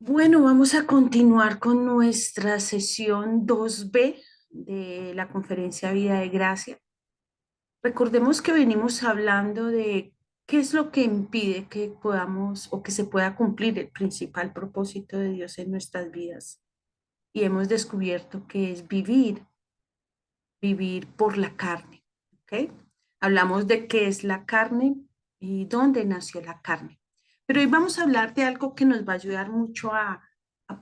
Bueno, vamos a continuar con nuestra sesión 2B de la conferencia Vida de Gracia. Recordemos que venimos hablando de qué es lo que impide que podamos o que se pueda cumplir el principal propósito de Dios en nuestras vidas. Y hemos descubierto que es vivir por la carne, ¿ok? Hablamos de qué es la carne y dónde nació la carne. Pero hoy vamos a hablar de algo que nos va a ayudar mucho a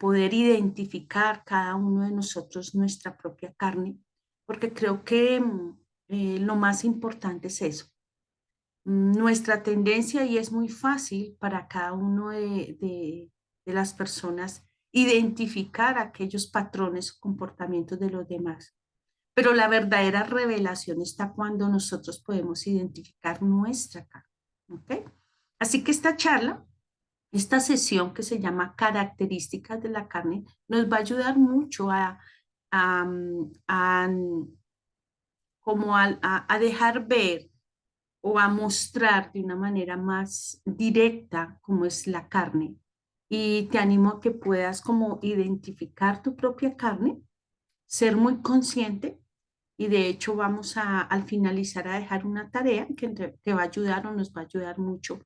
poder identificar cada uno de nosotros nuestra propia carne, porque creo que lo más importante es eso. Nuestra tendencia, y es muy fácil para cada uno de las personas identificar aquellos patrones o comportamientos de los demás. Pero la verdadera revelación está cuando nosotros podemos identificar nuestra carne. ¿Ok? Así que esta charla, esta sesión que se llama Características de la carne, nos va a ayudar mucho a, a, como a dejar ver o a mostrar de una manera más directa cómo es la carne. Y te animo a que puedas como identificar tu propia carne, ser muy consciente y de hecho vamos al finalizar a dejar una tarea que te va a ayudar o nos va a ayudar mucho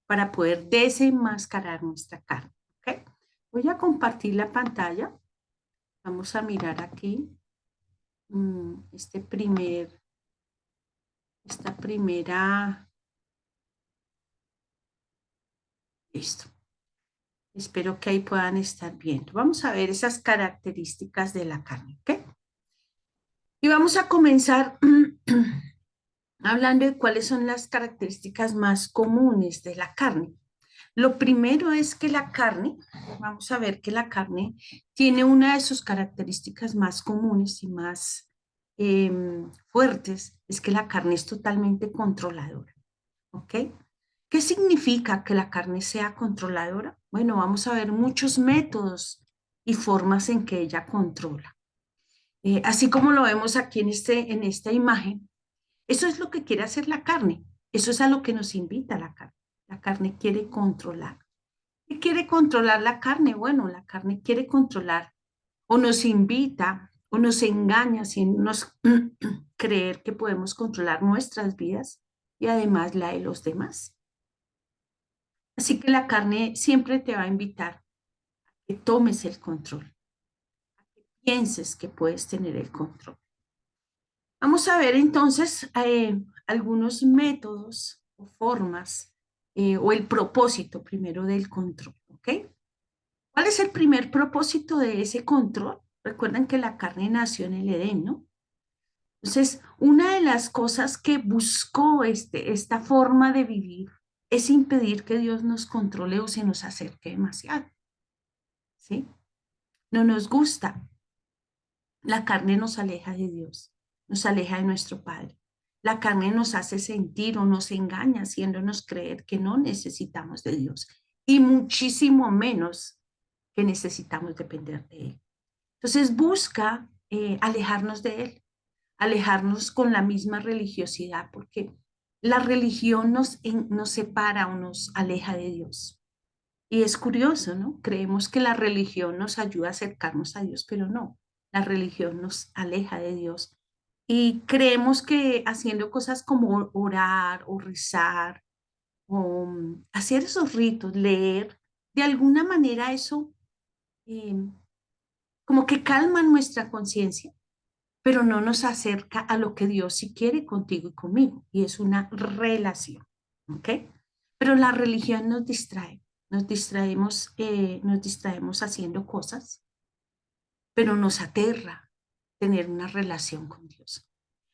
para poder desenmascarar nuestra carne. ¿Ok? Voy a compartir la pantalla. Vamos a mirar aquí esta primera, listo. Espero que ahí puedan estar viendo. Vamos a ver esas características de la carne. ¿Ok? Y vamos a comenzar hablando de cuáles son las características más comunes de la carne. Lo primero es que la carne, vamos a ver que la carne tiene una de sus características más comunes y más fuertes, es que la carne es totalmente controladora. ¿Ok? ¿Qué significa que la carne sea controladora? Bueno, vamos a ver muchos métodos y formas en que ella controla. Así como lo vemos aquí en esta imagen, eso es lo que quiere hacer la carne. Eso es a lo que nos invita la carne. La carne quiere controlar. ¿Qué quiere controlar la carne? Bueno, la carne quiere controlar o nos invita o nos engaña haciéndonos creer que podemos controlar nuestras vidas y además la de los demás. Así que la carne siempre te va a invitar a que tomes el control, pienses que puedes tener el control. Vamos a ver entonces algunos métodos o formas o el propósito primero del control, ¿ok? ¿Cuál es el primer propósito de ese control? Recuerden que la carne nació en el Edén, ¿no? Entonces, una de las cosas que buscó esta forma de vivir es impedir que Dios nos controle o se nos acerque demasiado, ¿sí? No nos gusta. La carne nos aleja de Dios, nos aleja de nuestro Padre. La carne nos hace sentir o nos engaña haciéndonos creer que no necesitamos de Dios y muchísimo menos que necesitamos depender de Él. Entonces busca alejarnos de Él, alejarnos con la misma religiosidad, porque la religión nos separa o nos aleja de Dios. Y es curioso, ¿no? Creemos que la religión nos ayuda a acercarnos a Dios, pero no, la religión nos aleja de Dios. Y creemos que haciendo cosas como orar o rezar o hacer esos ritos, leer, de alguna manera eso eh, como que calma nuestra conciencia, pero no nos acerca a lo que Dios sí quiere contigo y conmigo, y es una relación, ¿ok? Pero la religión nos distrae, nos distraemos haciendo cosas, pero nos aterra tener una relación con Dios.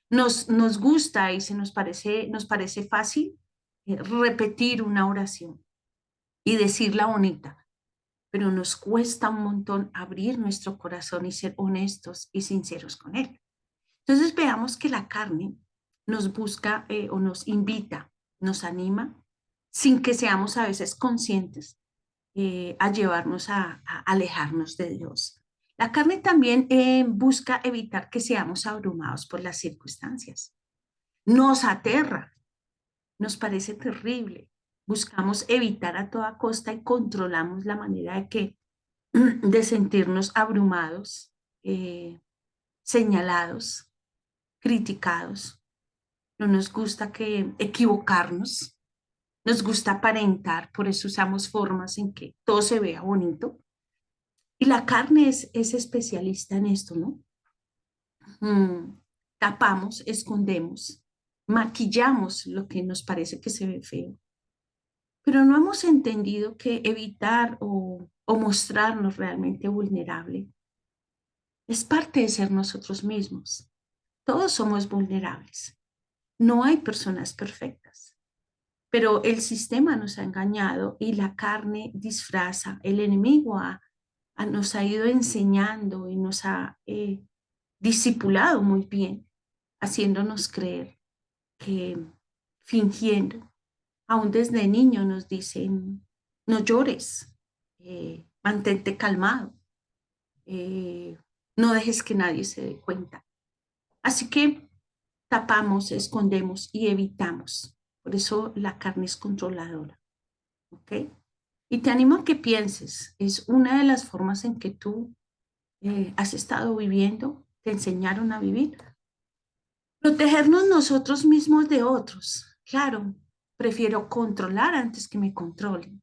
Nos gusta y nos parece fácil repetir una oración y decirla bonita, pero nos cuesta un montón abrir nuestro corazón y ser honestos y sinceros con Él. Entonces veamos que la carne nos busca o nos invita, nos anima, sin que seamos a veces conscientes, a llevarnos a alejarnos de Dios. La carne también busca evitar que seamos abrumados por las circunstancias. Nos aterra, nos parece terrible. Buscamos evitar a toda costa y controlamos la manera de que de sentirnos abrumados, señalados, criticados. No nos gusta equivocarnos, nos gusta aparentar, por eso usamos formas en que todo se vea bonito. Y la carne es especialista en esto, ¿no? Mm, tapamos, escondemos, maquillamos lo que nos parece que se ve feo, pero no hemos entendido que evitar o mostrarnos realmente vulnerable es parte de ser nosotros mismos. Todos somos vulnerables. No hay personas perfectas, pero el sistema nos ha engañado y la carne disfraza. El enemigo nos ha ido enseñando y nos ha discipulado muy bien, haciéndonos creer que fingiendo, aún desde niño nos dicen, no llores, mantente calmado, eh, no dejes que nadie se dé cuenta. Así que tapamos, escondemos y evitamos. Por eso la carne es controladora, ¿ok? Y te animo a que pienses, es una de las formas en que tú has estado viviendo, te enseñaron a vivir. Protegernos nosotros mismos de otros. Claro, prefiero controlar antes que me controlen.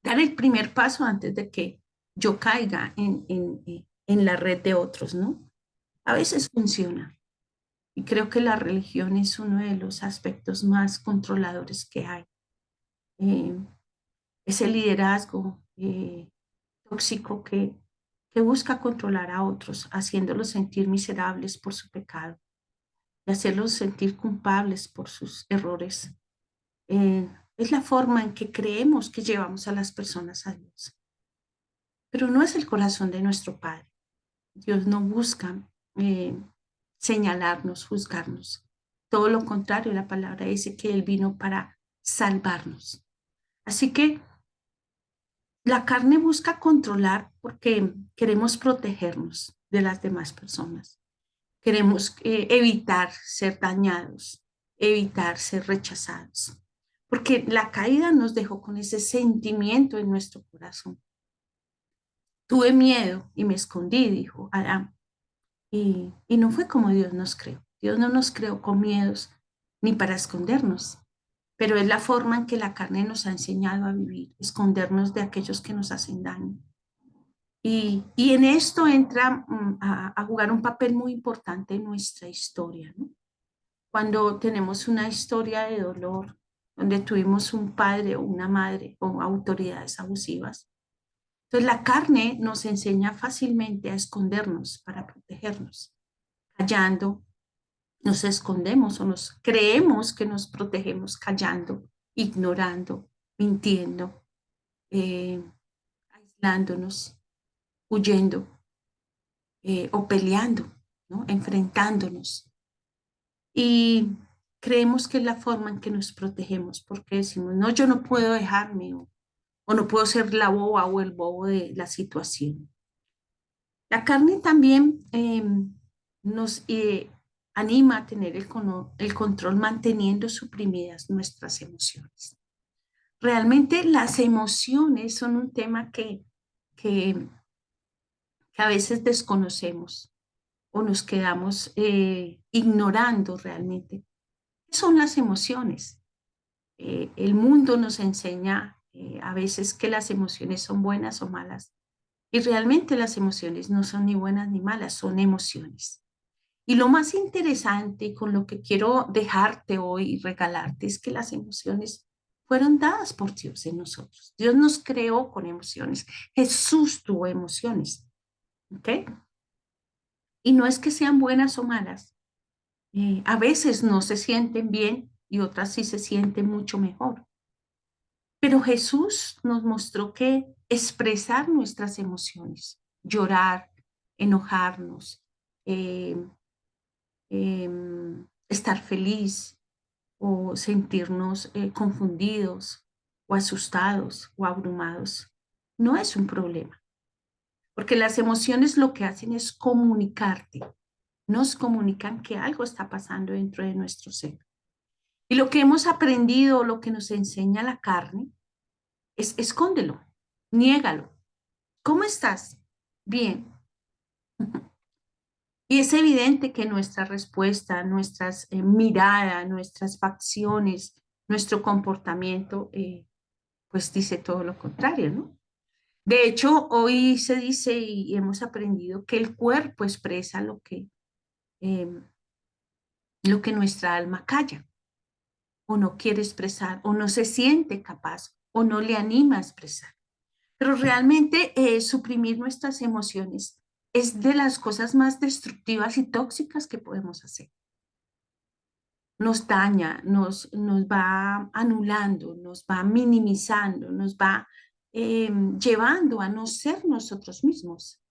Dar el primer paso antes de que yo caiga en la red de otros, ¿no? A veces funciona. Y creo que la religión es uno de los aspectos más controladores que hay. Eh, ese liderazgo tóxico que busca controlar a otros, haciéndolos sentir miserables por su pecado y hacerlos sentir culpables por sus errores. Es la forma en que creemos que llevamos a las personas a Dios. Pero no es el corazón de nuestro Padre. Dios no busca eh, señalarnos, juzgarnos. Todo lo contrario, la palabra dice que Él vino para salvarnos. Así que la carne busca controlar porque queremos protegernos de las demás personas. Queremos evitar ser dañados, evitar ser rechazados. Porque la caída nos dejó con ese sentimiento en nuestro corazón. Tuve miedo y me escondí, dijo Adán. Y no fue como Dios nos creó. Dios no nos creó con miedos ni para escondernos, pero es la forma en que la carne nos ha enseñado a vivir, escondernos de aquellos que nos hacen daño. Y en esto entra a jugar un papel muy importante en nuestra historia, ¿no? Cuando tenemos una historia de dolor, donde tuvimos un padre o una madre o autoridades abusivas, entonces la carne nos enseña fácilmente a escondernos para protegernos. Callando, nos escondemos o nos creemos que nos protegemos callando, ignorando, mintiendo, eh, aislándonos, huyendo o peleando, ¿no? Enfrentándonos. Y creemos que es la forma en que nos protegemos porque decimos, no, yo no puedo dejarme o no puedo ser la boba o el bobo de la situación. La carne también nos anima a tener el control manteniendo suprimidas nuestras emociones. Realmente las emociones son un tema que, que a veces desconocemos o nos quedamos ignorando realmente. ¿Qué son las emociones? El mundo nos enseña a veces que las emociones son buenas o malas y realmente las emociones no son ni buenas ni malas, son emociones. Y lo más interesante y con lo que quiero dejarte hoy y regalarte es que las emociones fueron dadas por Dios en nosotros. Dios nos creó con emociones. Jesús tuvo emociones, ¿ok? Y no es que sean buenas o malas. A veces no se sienten bien y otras sí se sienten mucho mejor. Pero Jesús nos mostró que expresar nuestras emociones, llorar, enojarnos, eh, estar feliz o sentirnos confundidos o asustados o abrumados, no es un problema, porque las emociones lo que hacen es comunicarte, nos comunican que algo está pasando dentro de nuestro ser. Y lo que hemos aprendido, lo que nos enseña la carne, es escóndelo, niégalo, ¿Cómo estás? Bien. Y es evidente que nuestra respuesta, nuestras miradas, nuestras facciones, nuestro comportamiento, pues dice todo lo contrario, ¿no? De hecho, hoy se dice y hemos aprendido que el cuerpo expresa eh, lo que nuestra alma calla o no quiere expresar o no se siente capaz o no le anima a expresar. Pero realmente suprimir nuestras emociones es de las cosas más destructivas y tóxicas que podemos hacer. Nos daña, nos va anulando, nos va minimizando, nos va llevando a no ser nosotros mismos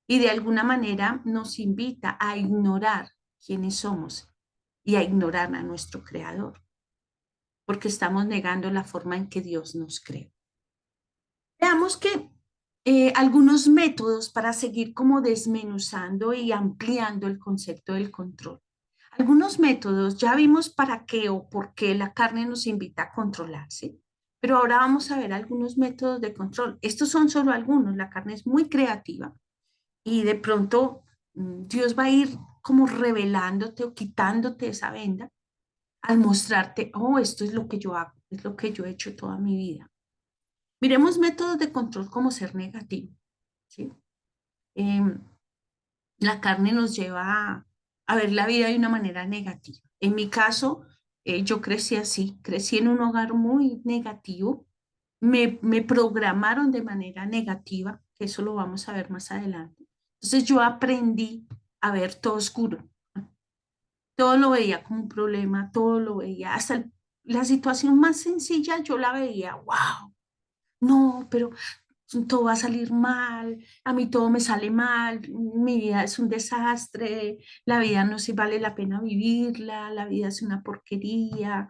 y de alguna manera nos invita a ignorar quiénes somos y a ignorar a nuestro creador, porque estamos negando la forma en que Dios nos creó. Veamos que algunos métodos para seguir como desmenuzando y ampliando el concepto del control. Algunos métodos, ya vimos para qué o por qué la carne nos invita a controlarse, pero ahora vamos a ver algunos métodos de control. Estos son solo algunos, la carne es muy creativa y de pronto Dios va a ir como revelándote o quitándote esa venda al mostrarte, oh, esto es lo que yo hago, es lo que yo he hecho toda mi vida. Miremos métodos de control como ser negativo, ¿sí? Em, la carne nos lleva a ver la vida de una manera negativa. En mi caso, yo crecí así, crecí en un hogar muy negativo, me programaron de manera negativa, que eso lo vamos a ver más adelante. Entonces yo aprendí a ver todo oscuro, todo lo veía como un problema, todo lo veía, hasta la situación más sencilla yo la veía, wow, no, pero todo va a salir mal, a mí todo me sale mal, mi vida es un desastre, la vida no se vale la pena vivirla, la vida es una porquería,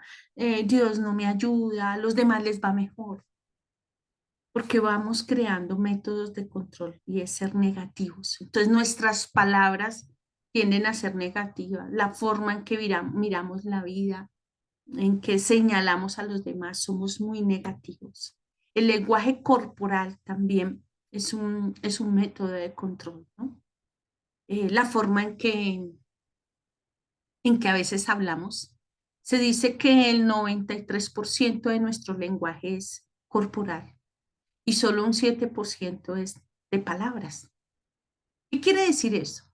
Dios no me ayuda, a los demás les va mejor, porque vamos creando métodos de control y es ser negativos. Entonces nuestras palabras tienden a ser negativas, la forma en que miramos la vida, en que señalamos a los demás, somos muy negativos. El lenguaje corporal también es un método de control, ¿no? La forma en que a veces hablamos. Se dice que el 93% de nuestro lenguaje es corporal y solo un 7% es de palabras. ¿Qué quiere decir eso?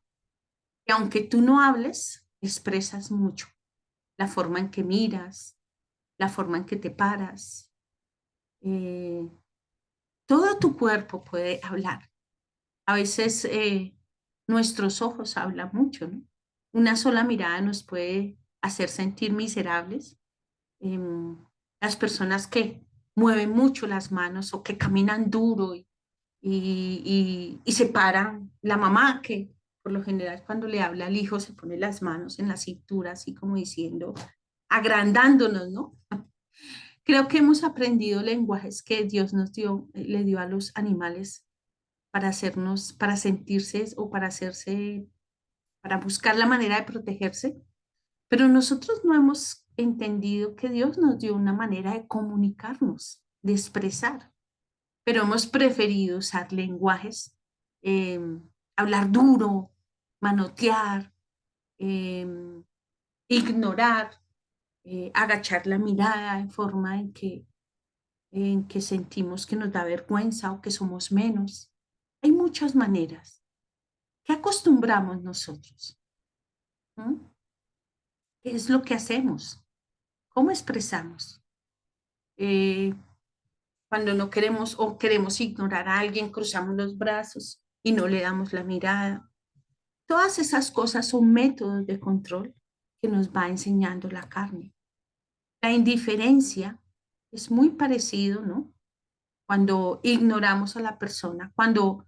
Que aunque tú no hables, expresas mucho. La forma en que miras, la forma en que te paras, eh, todo tu cuerpo puede hablar. A veces nuestros ojos hablan mucho, ¿no? Una sola mirada nos puede hacer sentir miserables. Em, las personas que mueven mucho las manos o que caminan duro y se paran. La mamá que por lo general cuando le habla al hijo se pone las manos en la cintura, así como diciendo, agrandándonos, ¿no? Creo que hemos aprendido lenguajes que Dios nos dio, le dio a los animales para hacernos, para sentirse o para hacerse, para buscar la manera de protegerse, pero nosotros no hemos entendido que Dios nos dio una manera de comunicarnos, de expresar, pero hemos preferido usar lenguajes, eh, hablar duro, manotear, eh, ignorar, agachar la mirada en forma en que sentimos que nos da vergüenza o que somos menos. Hay muchas maneras. ¿Qué acostumbramos nosotros? ¿Mm? ¿Qué es lo que hacemos? ¿Cómo expresamos? Eh, cuando no queremos o queremos ignorar a alguien, cruzamos los brazos y no le damos la mirada. Todas esas cosas son métodos de control que nos va enseñando la carne. La indiferencia es muy parecido, ¿no? Cuando ignoramos a la persona, cuando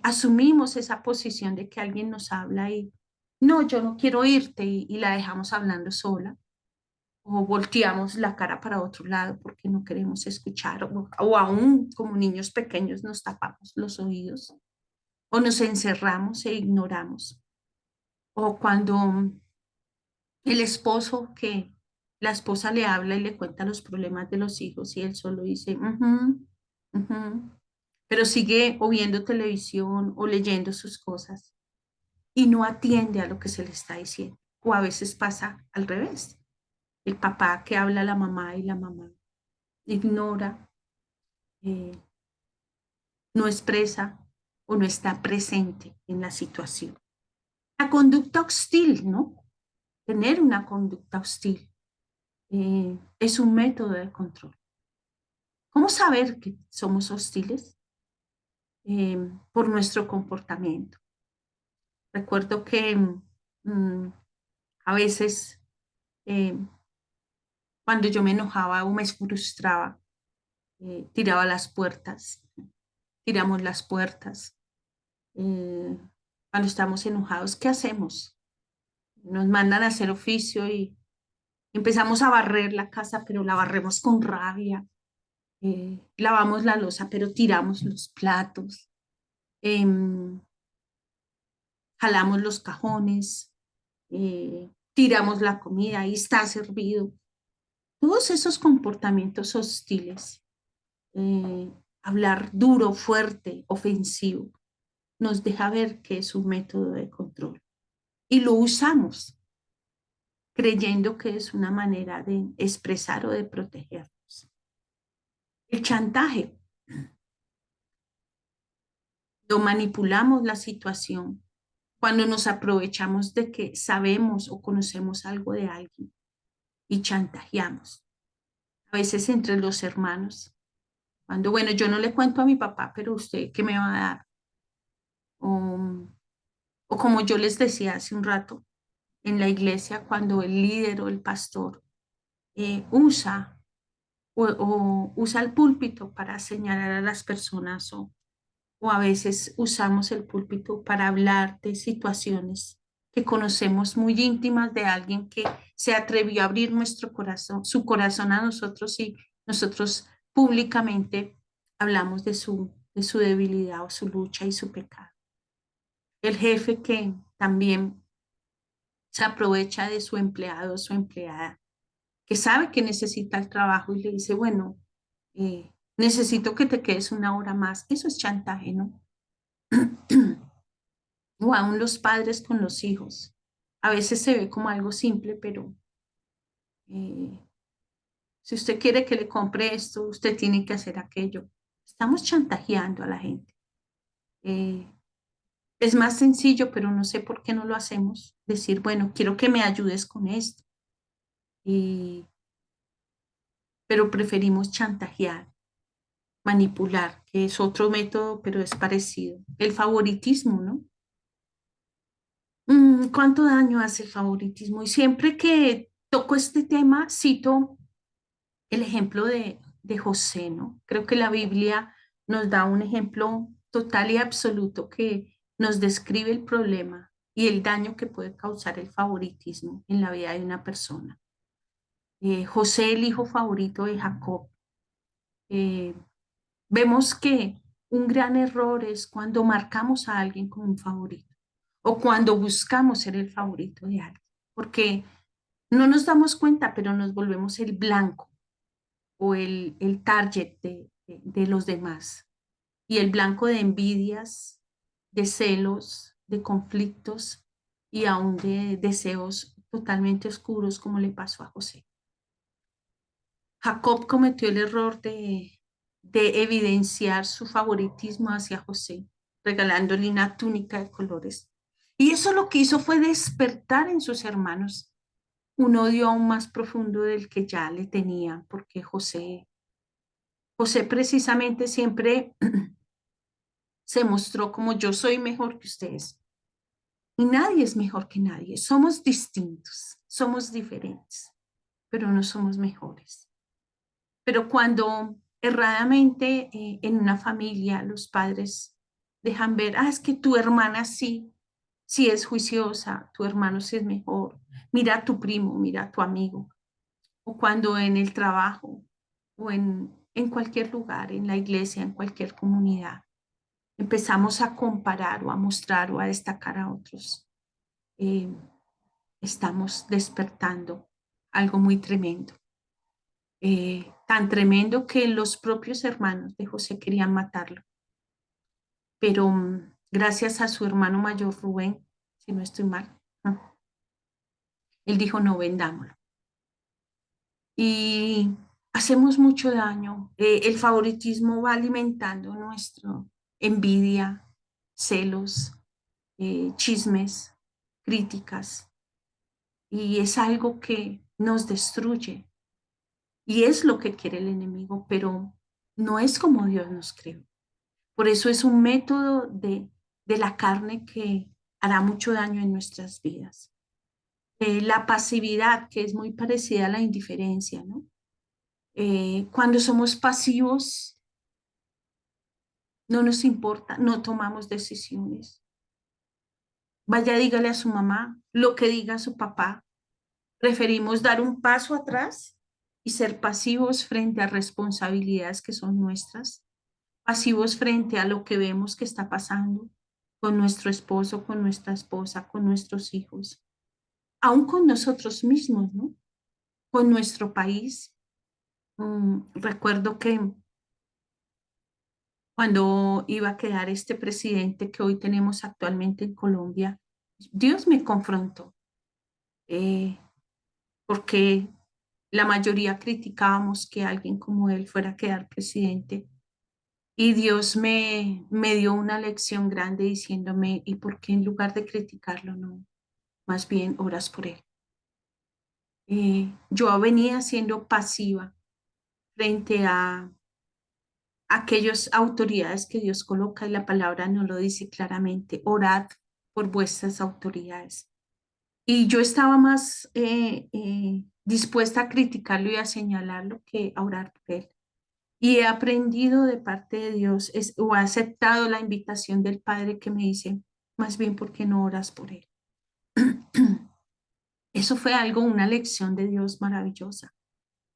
asumimos esa posición de que alguien nos habla y no, yo no quiero irte y la dejamos hablando sola, o volteamos la cara para otro lado porque no queremos escuchar, o aún como niños pequeños nos tapamos los oídos, o nos encerramos e ignoramos, o cuando el esposo que la esposa le habla y le cuenta los problemas de los hijos y él solo dice, "Ujú, ujú", pero sigue o viendo televisión o leyendo sus cosas y no atiende a lo que se le está diciendo. O a veces pasa al revés. El papá que habla a la mamá y la mamá ignora, eh, no expresa o no está presente en la situación. La conducta hostil, ¿no? Tener una conducta hostil es un método de control. ¿Cómo saber que somos hostiles? Por nuestro comportamiento. Recuerdo que a veces eh, cuando yo me enojaba o me frustraba, tiraba las puertas, tiramos las puertas. Eh, Cuando estamos enojados, ¿qué hacemos? Nos mandan a hacer oficio y empezamos a barrer la casa, pero la barremos con rabia. Lavamos la loza, pero tiramos los platos. Jalamos los cajones, tiramos la comida y está servido. Todos esos comportamientos hostiles, hablar duro, fuerte, ofensivo, nos deja ver que es un método de control. Y lo usamos creyendo que es una manera de expresar o de protegernos. El chantaje, lo manipulamos la situación cuando nos aprovechamos de que sabemos o conocemos algo de alguien y chantajeamos. A veces entre los hermanos, cuando, bueno, yo no le cuento a mi papá, pero usted, ¿qué me va a dar? O, o como yo les decía hace un rato, en la iglesia, cuando el líder o el pastor usa o usa el púlpito para señalar a las personas o a veces usamos el púlpito para hablar de situaciones que conocemos muy íntimas de alguien que se atrevió a abrir nuestro corazón, su corazón a nosotros y nosotros públicamente hablamos de su debilidad o su lucha y su pecado. El jefe que también se aprovecha de su empleado o su empleada, que sabe que necesita el trabajo y le dice, bueno, necesito que te quedes una hora más. Eso es chantaje, ¿no? O aún los padres con los hijos. A veces se ve como algo simple, pero eh, si usted quiere que le compre esto, usted tiene que hacer aquello. Estamos chantajeando a la gente. Eh, es más sencillo, pero no sé por qué no lo hacemos. Decir, bueno, quiero que me ayudes con esto. Y, pero preferimos chantajear, manipular, que es otro método, pero es parecido. El favoritismo, ¿no? ¿Cuánto daño hace el favoritismo? Y siempre que toco este tema, cito el ejemplo de José, ¿no? Creo que la Biblia nos da un ejemplo total y absoluto que nos describe el problema y el daño que puede causar el favoritismo en la vida de una persona. José, el hijo favorito de Jacob, eh, vemos que un gran error es cuando marcamos a alguien como un favorito o cuando buscamos ser el favorito de alguien, porque no nos damos cuenta, pero nos volvemos el blanco o el target de los demás y el blanco de envidias, de celos, de conflictos y aún de deseos totalmente oscuros como le pasó a José. Jacob cometió el error de evidenciar su favoritismo hacia José, regalándole una túnica de colores. Y eso lo que hizo fue despertar en sus hermanos un odio aún más profundo del que ya le tenían, porque José precisamente siempre se mostró como yo soy mejor que ustedes. Y nadie es mejor que nadie. Somos distintos, somos diferentes, pero no somos mejores. Pero cuando erradamente en una familia los padres dejan ver, es que tu hermana sí, sí es juiciosa, tu hermano sí es mejor, mira a tu primo, mira a tu amigo, o cuando en el trabajo o en cualquier lugar, en la iglesia, en cualquier comunidad, empezamos a comparar o a mostrar o a destacar a otros, eh, estamos despertando algo muy tremendo. Tan tremendo que los propios hermanos de José querían matarlo. pero gracias a su hermano mayor Rubén, si no estoy mal, él dijo, no, vendámoslo. Y hacemos mucho daño. El favoritismo va alimentando nuestra envidia, celos, chismes, críticas, y es algo que nos destruye. Y es lo que quiere el enemigo, pero no es como Dios nos creó. Por eso es un método de la carne que hará mucho daño en nuestras vidas. La pasividad, que es muy parecida a la indiferencia, ¿no? Cuando somos pasivos, no nos importa, no tomamos decisiones. Vaya, dígale a su mamá lo que diga su papá. Preferimos dar un paso atrás y ser pasivos frente a responsabilidades que son nuestras, pasivos frente a lo que vemos que está pasando con nuestro esposo, con nuestra esposa, con nuestros hijos, aún con nosotros mismos, ¿no? Con nuestro país. Recuerdo que cuando iba a quedar este presidente que hoy tenemos actualmente en Colombia, Dios me confrontó, eh, porque la mayoría criticábamos que alguien como él fuera a quedar presidente. Y Dios me dio una lección grande diciéndome, ¿y por qué en lugar de criticarlo, no? Más bien oras por él. Yo venía siendo pasiva frente a aquellas autoridades que Dios coloca y la palabra nos lo dice claramente, orad por vuestras autoridades. Y yo estaba más dispuesta a criticarlo y a señalarlo que a orar por él. Y he aprendido de parte de Dios o he aceptado la invitación del Padre que me dice, más bien, ¿por qué no oras por él? Eso fue algo, una lección de Dios maravillosa.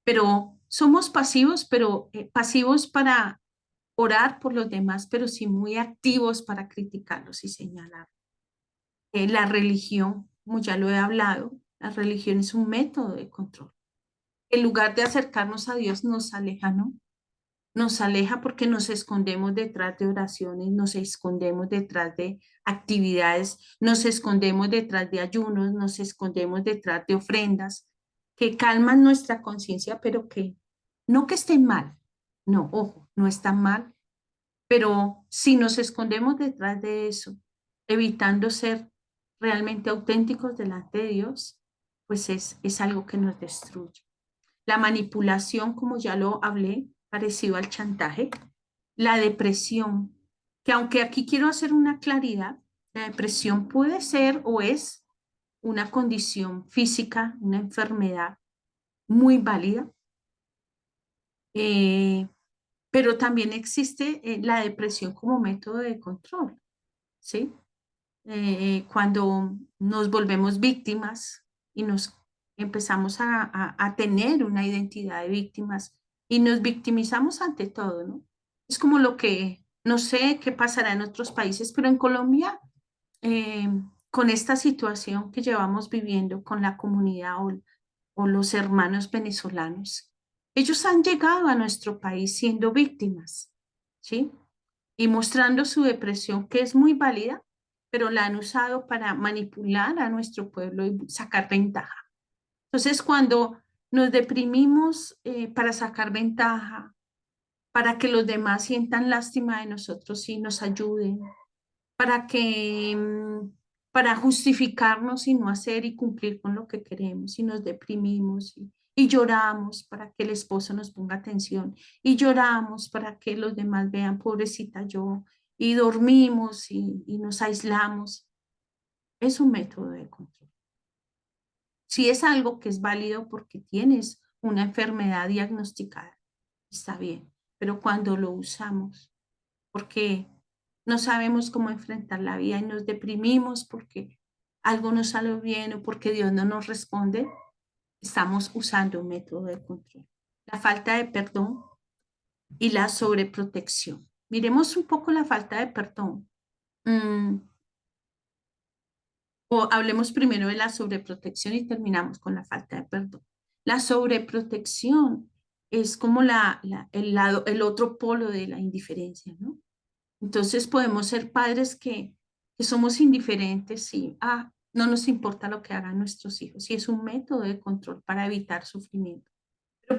Pero somos pasivos, pero pasivos para orar por los demás, pero sí muy activos para criticarlos y señalar. La religión, como ya lo he hablado, la religión es un método de control. En lugar de acercarnos a Dios, nos aleja, ¿no? Nos aleja porque nos escondemos detrás de oraciones, nos escondemos detrás de actividades, nos escondemos detrás de ayunos, nos escondemos detrás de ofrendas que calman nuestra conciencia, pero que no que estén mal, no, ojo, no están mal, pero si nos escondemos detrás de eso, evitando ser realmente auténticos delante de Dios, pues es algo que nos destruye. La manipulación, como ya lo hablé, parecido al chantaje. La depresión, que aunque aquí quiero hacer una claridad, la depresión puede ser o es una condición física, una enfermedad muy válida, eh, pero también existe la depresión como método de control, ¿sí? Cuando nos volvemos víctimas y nos empezamos a tener una identidad de víctimas y nos victimizamos ante todo, ¿no? Es como lo que, no sé qué pasará en otros países, pero en Colombia, eh, con esta situación que llevamos viviendo con la comunidad o los hermanos venezolanos, ellos han llegado a nuestro país siendo víctimas, ¿sí? Y mostrando su depresión, que es muy válida, pero la han usado para manipular a nuestro pueblo y sacar ventaja. Entonces, cuando nos deprimimos para sacar ventaja, para que los demás sientan lástima de nosotros y nos ayuden, para que, para justificarnos y no hacer y cumplir con lo que queremos, y nos deprimimos y lloramos para que el esposo nos ponga atención, y lloramos para que los demás vean, pobrecita yo, y dormimos y nos aislamos. Es un método de control. Si es algo que es válido porque tienes una enfermedad diagnosticada, está bien, pero cuando lo usamos, porque no sabemos cómo enfrentar la vida y nos deprimimos porque algo no sale bien o porque Dios no nos responde, estamos usando un método de control. La falta de perdón y la sobreprotección. Miremos un poco la falta de perdón. Mm, o hablemos primero de la sobreprotección y terminamos con la falta de perdón. La sobreprotección es como el lado, el otro polo de la indiferencia, ¿no? Entonces podemos ser padres que somos indiferentes y no nos importa lo que hagan nuestros hijos. Y es un método de control para evitar sufrimiento. Pero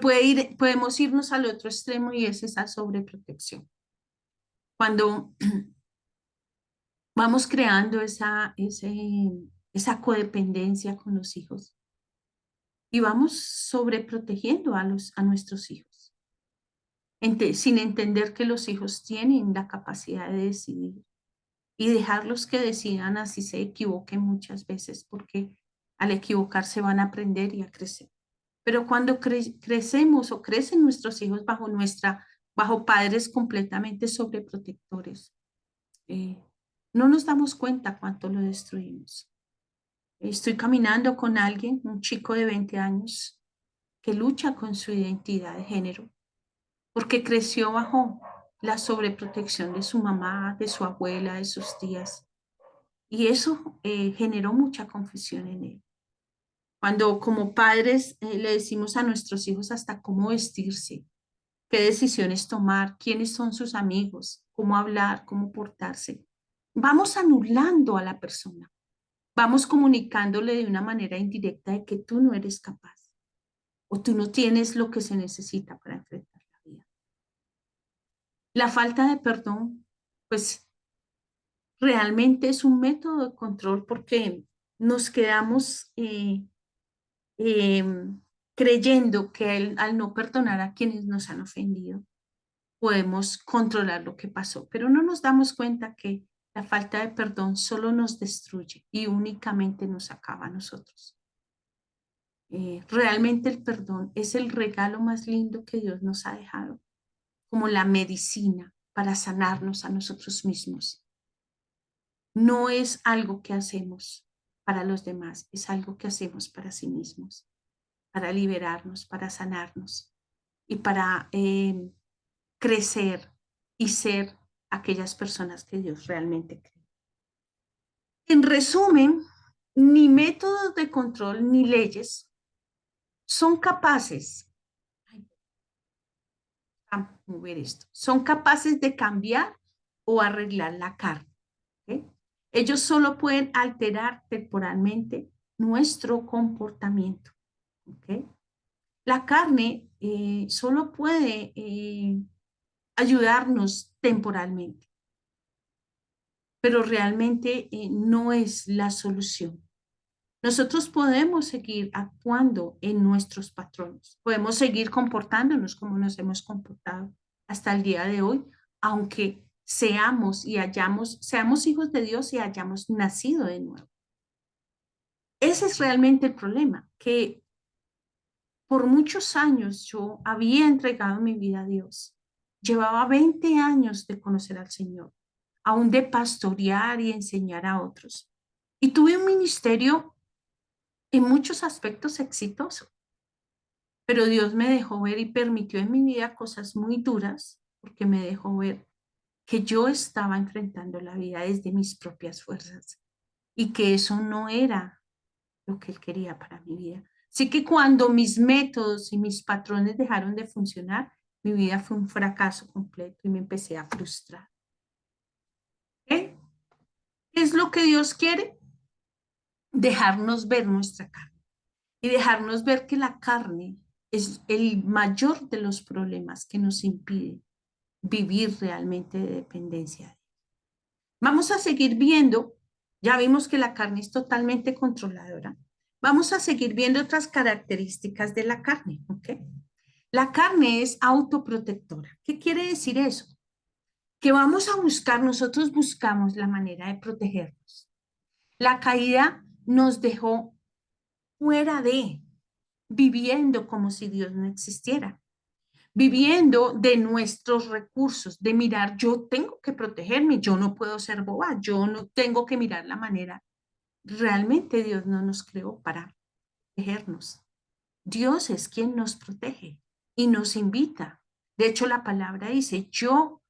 podemos irnos al otro extremo y es esa sobreprotección. Cuando vamos creando esa codependencia con los hijos y vamos sobreprotegiendo a nuestros hijos, sin entender que los hijos tienen la capacidad de decidir y dejarlos que decidan así se equivoquen muchas veces, porque al equivocarse van a aprender y a crecer. Pero cuando crecemos o crecen nuestros hijos bajo padres completamente sobreprotectores, eh, no nos damos cuenta cuánto lo destruimos. Estoy caminando con alguien, un chico de 20 años, que lucha con su identidad de género, porque creció bajo la sobreprotección de su mamá, de su abuela, de sus tías. Y eso generó mucha confusión en él. Cuando como padres le decimos a nuestros hijos hasta cómo vestirse, qué decisiones tomar, quiénes son sus amigos, cómo hablar, cómo portarse, vamos anulando a la persona, vamos comunicándole de una manera indirecta de que tú no eres capaz o tú no tienes lo que se necesita para enfrentar la vida. La falta de perdón, pues realmente es un método de control porque nos quedamos eh, creyendo que al no perdonar a quienes nos han ofendido, podemos controlar lo que pasó, pero no nos damos cuenta que la falta de perdón solo nos destruye y únicamente nos acaba a nosotros. Realmente el perdón es el regalo más lindo que Dios nos ha dejado, como la medicina para sanarnos a nosotros mismos. No es algo que hacemos para los demás, es algo que hacemos para sí mismos, para liberarnos, para sanarnos y para crecer y ser aquellas personas que Dios realmente cree. En resumen, ni métodos de control ni leyes son capaces, mover esto, son capaces de cambiar o arreglar la carne. ¿Okay? Ellos solo pueden alterar temporalmente nuestro comportamiento. ¿Okay? La carne solo puede ayudarnos temporalmente, pero realmente no es la solución. Nosotros podemos seguir actuando en nuestros patrones, podemos seguir comportándonos como nos hemos comportado hasta el día de hoy, aunque seamos hijos de Dios y hayamos nacido de nuevo. Ese es realmente el problema, que por muchos años yo había entregado mi vida a Dios. Llevaba 20 años de conocer al Señor, aún de pastorear y enseñar a otros. Y tuve un ministerio en muchos aspectos exitoso, pero Dios me dejó ver y permitió en mi vida cosas muy duras, porque me dejó ver que yo estaba enfrentando la vida desde mis propias fuerzas y que eso no era lo que Él quería para mi vida. Así que cuando mis métodos y mis patrones dejaron de funcionar, mi vida fue un fracaso completo y me empecé a frustrar. ¿Qué es lo que Dios quiere? Dejarnos ver nuestra carne y dejarnos ver que la carne es el mayor de los problemas que nos impide vivir realmente de dependencia. Vamos a seguir viendo, ya vimos que la carne es totalmente controladora. Vamos a seguir viendo otras características de la carne, ¿ok? La carne es autoprotectora. ¿Qué quiere decir eso? Que vamos a buscar, nosotros buscamos la manera de protegernos. La caída nos dejó fuera de, viviendo como si Dios no existiera, viviendo de nuestros recursos, de mirar, yo tengo que protegerme, yo no puedo ser boba, yo no tengo que mirar la manera. Realmente Dios no nos creó para protegernos. Dios es quien nos protege y nos invita. De hecho, la palabra dice, yo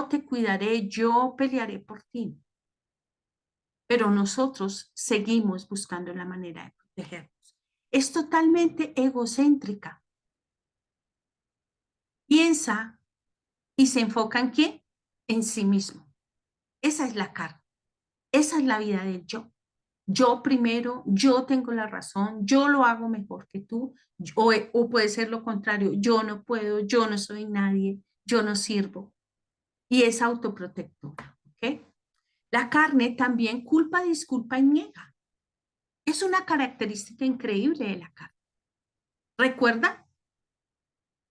te cuidaré, yo pelearé por ti. Pero nosotros seguimos buscando la manera de protegernos. Es totalmente egocéntrica. Piensa y se enfoca en quién? en sí mismo. Esa es la carne, esa es la vida del yo. Yo primero, yo tengo la razón, yo lo hago mejor que tú, o puede ser lo contrario, yo no puedo, yo no soy nadie, yo no sirvo. Y es autoprotectora, ¿ok? La carne también culpa, disculpa y niega. Es una característica increíble de la carne. ¿Recuerda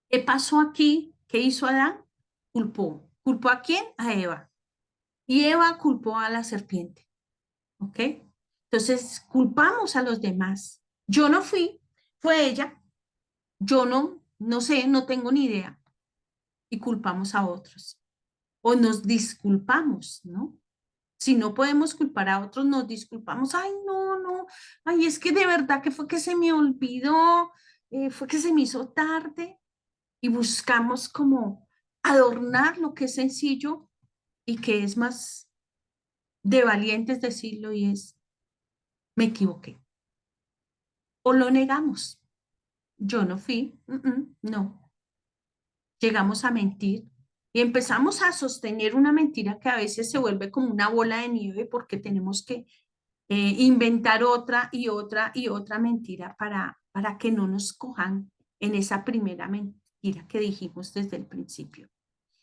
qué pasó aquí? ¿Qué hizo Adán? Culpó. ¿Culpó a quién? A Eva. Y Eva culpó a la serpiente, ¿ok? Entonces, culpamos a los demás. Yo no fui, fue ella. Yo no sé, no tengo ni idea. Y culpamos a otros. O nos disculpamos, ¿no? Si no podemos culpar a otros, nos disculpamos. Ay, no, no. Ay, es que de verdad que fue que se me olvidó, fue que se me hizo tarde. Y buscamos como adornar lo que es sencillo y que es más de valientes decirlo y es, me equivoqué. O lo negamos. Yo no fui, no. Llegamos a mentir y empezamos a sostener una mentira que a veces se vuelve como una bola de nieve porque tenemos que inventar otra y otra y otra mentira para que no nos cojan en esa primera mentira que dijimos desde el principio.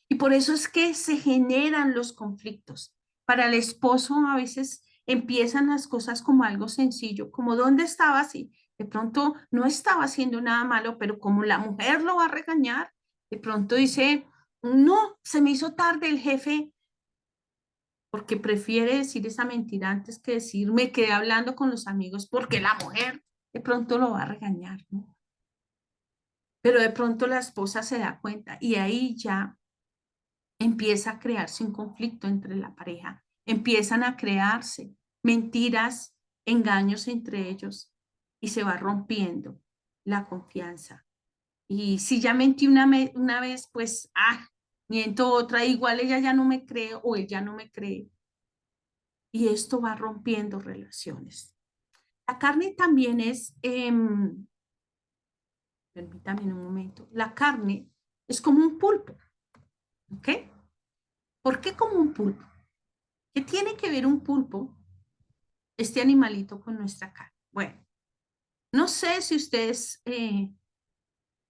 Y por eso es que se generan los conflictos. Para el esposo a veces empiezan las cosas como algo sencillo, como ¿dónde estabas? Y de pronto no estaba haciendo nada malo, pero como la mujer lo va a regañar, de pronto dice, no, se me hizo tarde el jefe, porque prefiere decir esa mentira antes que decir, me quedé hablando con los amigos, porque la mujer de pronto lo va a regañar, ¿no? Pero de pronto la esposa se da cuenta y ahí ya empieza a crearse un conflicto entre la pareja, empiezan a crearse mentiras, engaños entre ellos y se va rompiendo la confianza. Y si ya mentí una vez, pues, miento otra, igual ella ya no me cree o él ya no me cree. Y esto va rompiendo relaciones. La carne también es, permítame un momento, la carne es como un pulpo, ¿ok? ¿Por qué como un pulpo? ¿Qué tiene que ver un pulpo, este animalito, con nuestra carne? Bueno, no sé si ustedes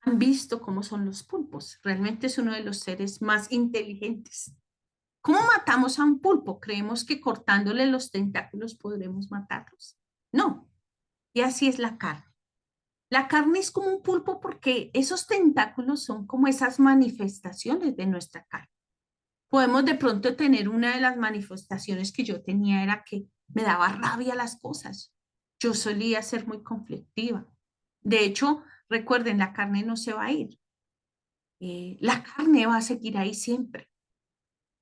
han visto cómo son los pulpos. Realmente es uno de los seres más inteligentes. ¿Cómo matamos a un pulpo? ¿Creemos que cortándole los tentáculos podremos matarlos? No. Y así es la carne. La carne es como un pulpo porque esos tentáculos son como esas manifestaciones de nuestra carne. Podemos de pronto tener una de las manifestaciones que yo tenía era que me daba rabia las cosas. Yo solía ser muy conflictiva. De hecho, recuerden, la carne no se va a ir. La carne va a seguir ahí siempre.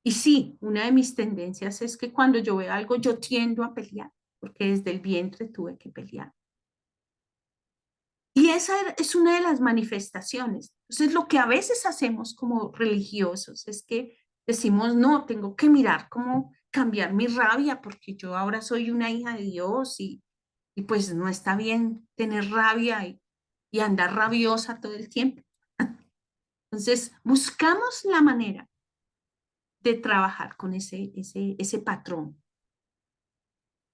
Y sí, una de mis tendencias es que cuando yo veo algo, yo tiendo a pelear, porque desde el vientre tuve que pelear. Y es una de las manifestaciones. Entonces, lo que a veces hacemos como religiosos es que decimos, no, tengo que mirar cómo cambiar mi rabia porque yo ahora soy una hija de Dios y pues no está bien tener rabia y andar rabiosa todo el tiempo. Entonces, buscamos la manera de trabajar con ese patrón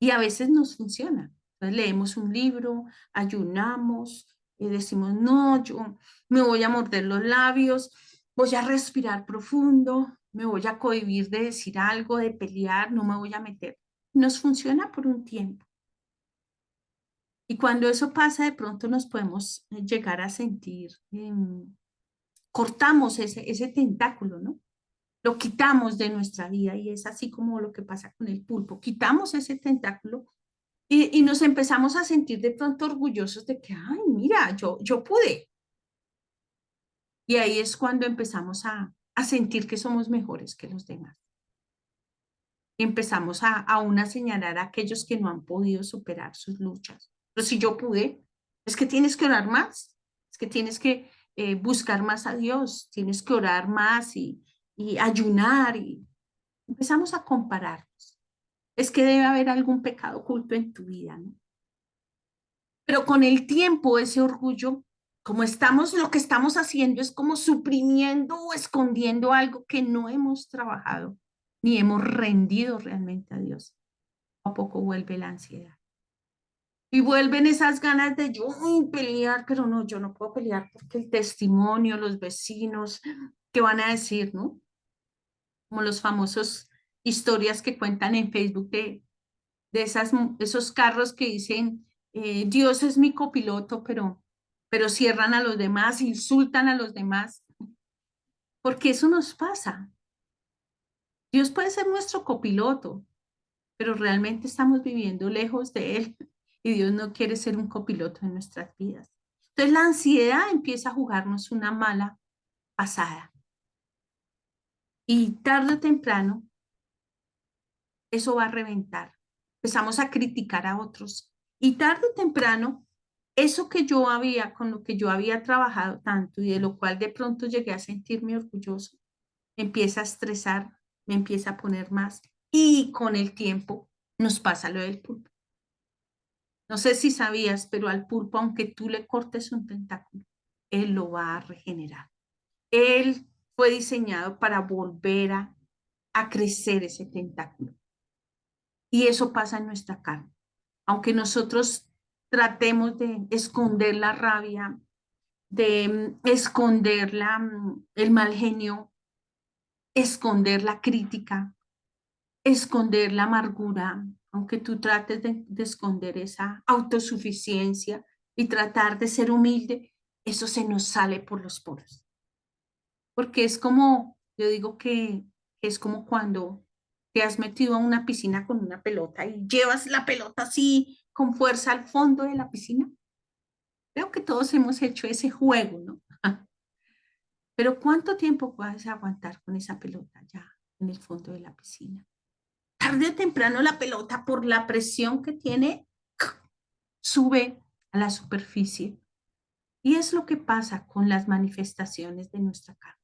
y a veces nos funciona. Entonces leemos un libro, ayunamos, y decimos, no, yo me voy a morder los labios, voy a respirar profundo, me voy a cohibir de decir algo, de pelear, no me voy a meter. Nos funciona por un tiempo. Y cuando eso pasa, de pronto nos podemos llegar a sentir, cortamos ese tentáculo, ¿no? Lo quitamos de nuestra vida y es así como lo que pasa con el pulpo. Quitamos ese tentáculo y nos empezamos a sentir de pronto orgullosos de que, ay, mira, yo pude. Y ahí es cuando empezamos a sentir que somos mejores que los demás. Y empezamos aún a señalar a aquellos que no han podido superar sus luchas. Pero si yo pude, es que tienes que orar más, es que tienes que buscar más a Dios, tienes que orar más y ayunar y empezamos a compararnos. Es que debe haber algún pecado oculto en tu vida, ¿no? Pero con el tiempo ese orgullo Como estamos, lo que estamos haciendo es como suprimiendo o escondiendo algo que no hemos trabajado ni hemos rendido realmente a Dios. A poco vuelve la ansiedad. Y vuelven esas ganas de yo pelear, pero no, yo no puedo pelear porque el testimonio, los vecinos, ¿qué van a decir, no? Como los famosos historias que cuentan en Facebook de esos carros que dicen, Dios es mi copiloto, pero cierran a los demás, insultan a los demás, porque eso nos pasa. Dios puede ser nuestro copiloto, pero realmente estamos viviendo lejos de Él y Dios no quiere ser un copiloto en nuestras vidas. Entonces la ansiedad empieza a jugarnos una mala pasada y tarde o temprano eso va a reventar. Empezamos a criticar a otros y tarde o temprano eso que yo había, con lo que yo había trabajado tanto y de lo cual de pronto llegué a sentirme orgulloso, me empieza a estresar, me empieza a poner más y con el tiempo nos pasa lo del pulpo. No sé si sabías, pero al pulpo, aunque tú le cortes un tentáculo, él lo va a regenerar. Él fue diseñado para volver a crecer ese tentáculo. Y eso pasa en nuestra carne. Aunque nosotros tratemos de esconder la rabia, de esconder el mal genio, esconder la crítica, esconder la amargura, aunque tú trates de esconder esa autosuficiencia y tratar de ser humilde, eso se nos sale por los poros. Porque es como, yo digo que es como cuando te has metido a una piscina con una pelota y llevas la pelota así con fuerza al fondo de la piscina. Creo que todos hemos hecho ese juego, ¿no? Pero ¿cuánto tiempo puedes aguantar con esa pelota ya en el fondo de la piscina? Tarde o temprano la pelota, por la presión que tiene, sube a la superficie. Y es lo que pasa con las manifestaciones de nuestra carne.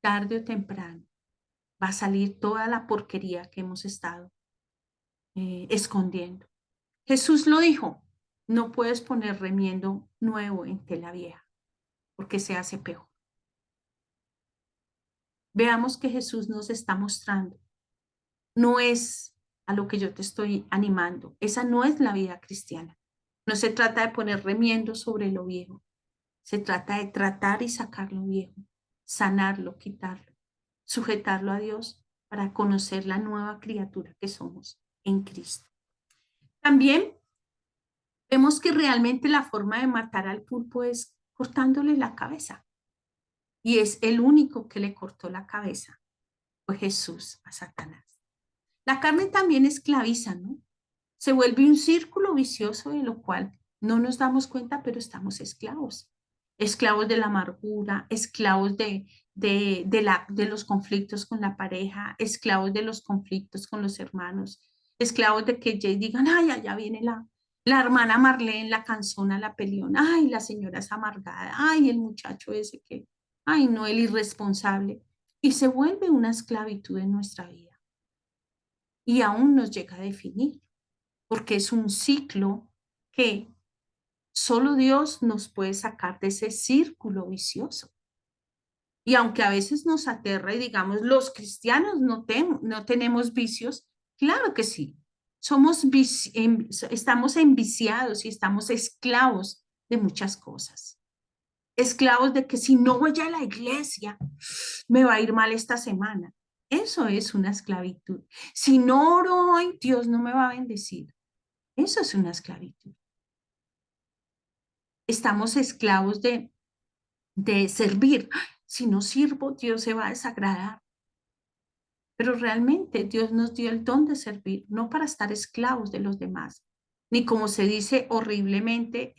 Tarde o temprano va a salir toda la porquería que hemos estado escondiendo. Jesús lo dijo, no puedes poner remiendo nuevo en tela vieja, porque se hace peor. Veamos que Jesús nos está mostrando. No es a lo que yo te estoy animando. Esa no es la vida cristiana. No se trata de poner remiendo sobre lo viejo. Se trata de tratar y sacar lo viejo, sanarlo, quitarlo, sujetarlo a Dios para conocer la nueva criatura que somos en Cristo. También vemos que realmente la forma de matar al pulpo es cortándole la cabeza. Y es el único que le cortó la cabeza, fue Jesús a Satanás. La carne también esclaviza, ¿no? Se vuelve un círculo vicioso de lo cual no nos damos cuenta, pero estamos esclavos. Esclavos de la amargura, esclavos de los conflictos con la pareja, esclavos de los conflictos con los hermanos, esclavos de que digan, ay, allá viene la hermana Marlene, la canzona, la peleona, ay, la señora es amargada, ay, el muchacho ese que, ay, no, el irresponsable. Y se vuelve una esclavitud en nuestra vida. Y aún nos llega a definir porque es un ciclo que solo Dios nos puede sacar de ese círculo vicioso. Y aunque a veces nos aterra y digamos, los cristianos no tenemos vicios, claro que sí. Estamos enviciados y estamos esclavos de muchas cosas. Esclavos de que si no voy a la iglesia, me va a ir mal esta semana. Eso es una esclavitud. Si no oro hoy, Dios no me va a bendecir. Eso es una esclavitud. Estamos esclavos de servir. Si no sirvo, Dios se va a desagradar. Pero realmente Dios nos dio el don de servir, no para estar esclavos de los demás, ni como se dice horriblemente,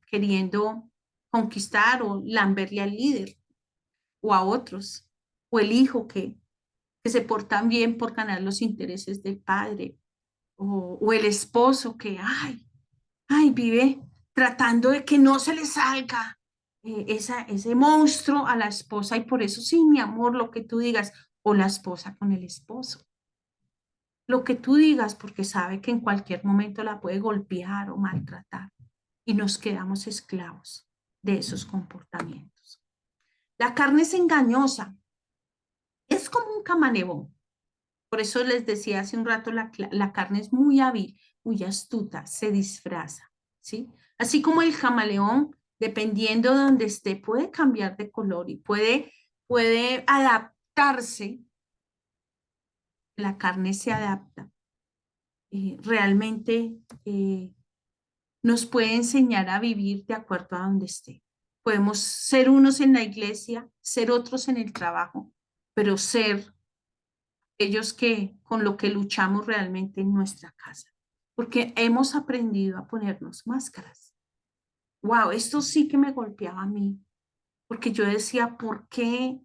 queriendo conquistar o lamberle al líder o a otros, o el hijo que se portan bien por ganar los intereses del padre, o el esposo que, vive tratando de que no se le salga ese monstruo a la esposa y por eso sí, mi amor, lo que tú digas, o la esposa con el esposo. Lo que tú digas porque sabe que en cualquier momento la puede golpear o maltratar y nos quedamos esclavos. de esos comportamientos. La carne es engañosa, es como un camaleón. Por eso les decía hace un rato, la carne es muy hábil, muy astuta, se disfraza, ¿sí? Así como el camaleón, dependiendo de donde esté, puede cambiar de color y puede adaptarse, la carne se adapta. Realmente nos puede enseñar a vivir de acuerdo a donde esté. Podemos ser unos en la iglesia, ser otros en el trabajo, pero ser ellos que con lo que luchamos realmente en nuestra casa, porque hemos aprendido a ponernos máscaras. Wow, esto sí que me golpeaba a mí, porque yo decía, ¿por qué?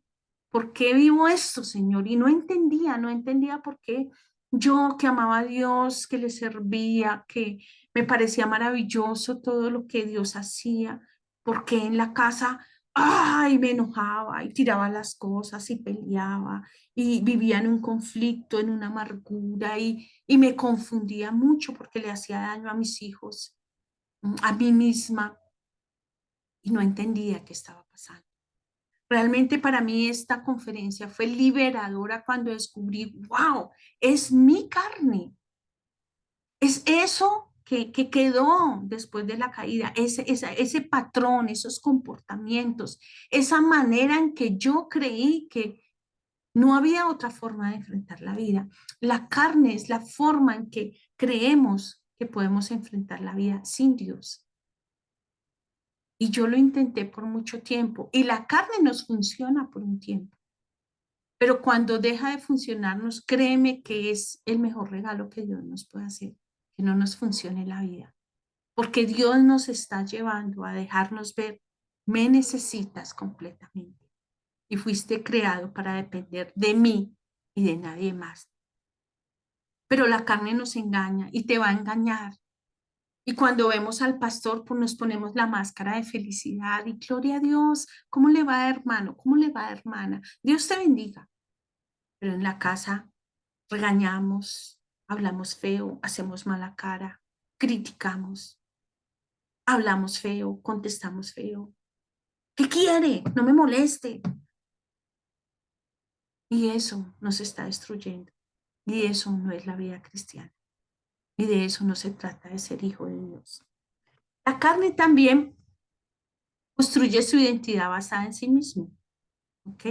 ¿Por qué vivo esto, Señor? Y no entendía por qué yo que amaba a Dios, que le servía, que me parecía maravilloso todo lo que Dios hacía, por qué en la casa, ay, me enojaba y tiraba las cosas y peleaba y vivía en un conflicto, en una amargura y me confundía mucho porque le hacía daño a mis hijos, a mí misma y no entendía qué estaba pasando. Realmente para mí esta conferencia fue liberadora cuando descubrí, wow, es mi carne, es eso que quedó después de la caída, ese patrón, esos comportamientos, esa manera en que yo creí que no había otra forma de enfrentar la vida. La carne es la forma en que creemos que podemos enfrentar la vida sin Dios. Y yo lo intenté por mucho tiempo y la carne nos funciona por un tiempo. Pero cuando deja de funcionarnos, créeme que es el mejor regalo que Dios nos puede hacer, que no nos funcione la vida. Porque Dios nos está llevando a dejarnos ver, me necesitas completamente. Y fuiste creado para depender de mí y de nadie más. Pero la carne nos engaña y te va a engañar. Y cuando vemos al pastor, pues nos ponemos la máscara de felicidad y gloria a Dios. ¿Cómo le va, hermano? ¿Cómo le va, hermana? Dios te bendiga. Pero en la casa regañamos, hablamos feo, hacemos mala cara, criticamos, hablamos feo, contestamos feo. ¿Qué quiere? No me moleste. Y eso nos está destruyendo. Y eso no es la vida cristiana. Y de eso no se trata de ser hijo de Dios. La carne también construye su identidad basada en sí mismo, ¿ok?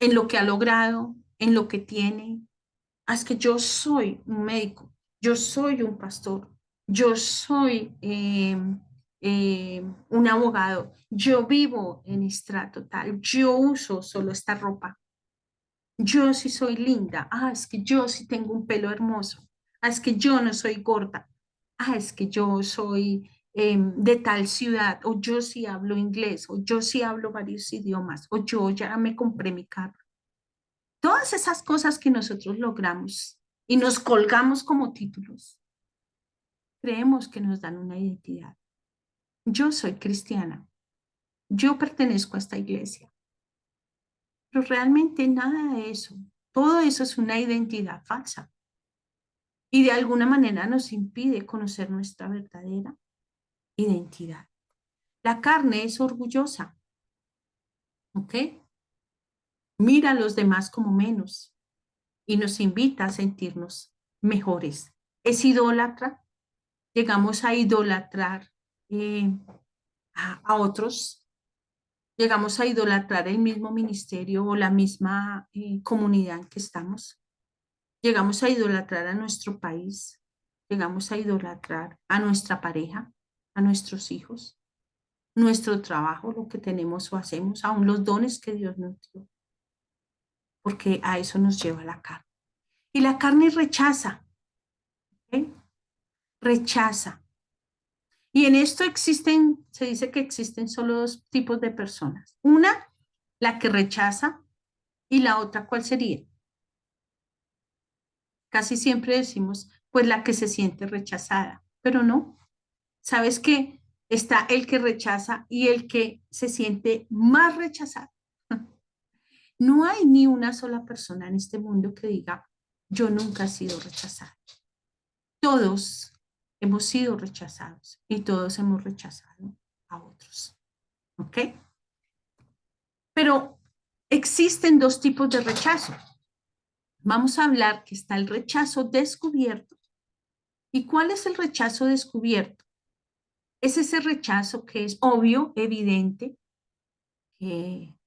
En lo que ha logrado, en lo que tiene. Ah, es que yo soy un médico, yo soy un pastor, yo soy un abogado, yo vivo en estrato tal, yo uso solo esta ropa, yo sí soy linda, ah, es que yo sí tengo un pelo hermoso, ah, es que yo no soy gorda, ah, es que yo soy de tal ciudad, o yo sí hablo inglés, o yo sí hablo varios idiomas, o yo ya me compré mi carro. Todas esas cosas que nosotros logramos y nos colgamos como títulos, creemos que nos dan una identidad. Yo soy cristiana, yo pertenezco a esta iglesia, pero realmente nada de eso. Todo eso es una identidad falsa y de alguna manera nos impide conocer nuestra verdadera identidad. La carne es orgullosa, ¿ok? Mira a los demás como menos y nos invita a sentirnos mejores. Es idólatra, llegamos a idolatrar eh, a otros, llegamos a idolatrar el mismo ministerio o la misma comunidad en que estamos, llegamos a idolatrar a nuestro país, llegamos a idolatrar a nuestra pareja, a nuestros hijos, nuestro trabajo, lo que tenemos o hacemos, aún los dones que Dios nos dio, porque a eso nos lleva la carne. Y la carne rechaza, ¿eh? Rechaza. Y en esto se dice que existen solo dos tipos de personas. Una, la que rechaza, y la otra, ¿cuál sería? Casi siempre decimos, pues la que se siente rechazada, pero no. ¿Sabes qué? Está el que rechaza y el que se siente más rechazado. No hay ni una sola persona en este mundo que diga, yo nunca he sido rechazada. Todos hemos sido rechazados y todos hemos rechazado a otros. ¿ok? Pero existen dos tipos de rechazo. Vamos a hablar que está el rechazo descubierto. ¿Y cuál es el rechazo descubierto? Es ese rechazo que es obvio, evidente, que,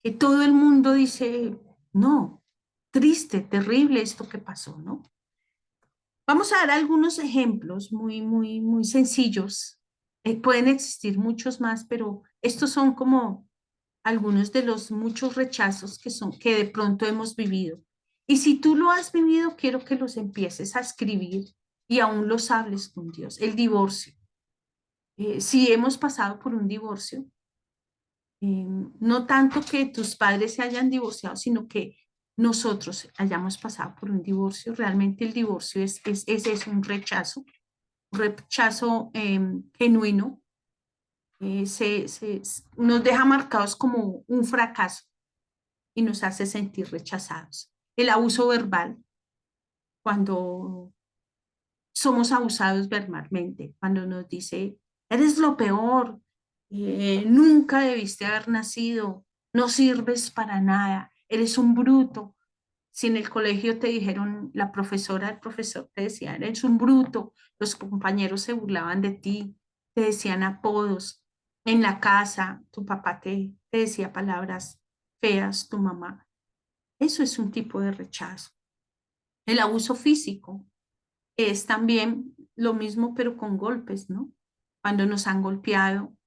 que todo el mundo dice, no, triste, terrible esto que pasó, ¿no? Vamos a dar algunos ejemplos muy sencillos. Pueden existir muchos más, pero estos son como algunos de los muchos rechazos que de pronto hemos vivido. Y si tú lo has vivido, quiero que los empieces a escribir y aún los hables con Dios. El divorcio. Si hemos pasado por un divorcio, no tanto que tus padres se hayan divorciado, sino que nosotros hayamos pasado por un divorcio. Realmente el divorcio es un rechazo genuino. Nos deja marcados como un fracaso y nos hace sentir rechazados. El abuso verbal, cuando somos abusados verbalmente, cuando nos dice, eres lo peor, nunca debiste haber nacido, no sirves para nada, eres un bruto. Si en el colegio te dijeron, la profesora, el profesor te decía, eres un bruto, los compañeros se burlaban de ti, te decían apodos. En la casa, tu papá te decía palabras feas, tu mamá. Eso es un tipo de rechazo. El abuso físico es también lo mismo, pero con golpes, ¿no? Cuando nos han golpeado,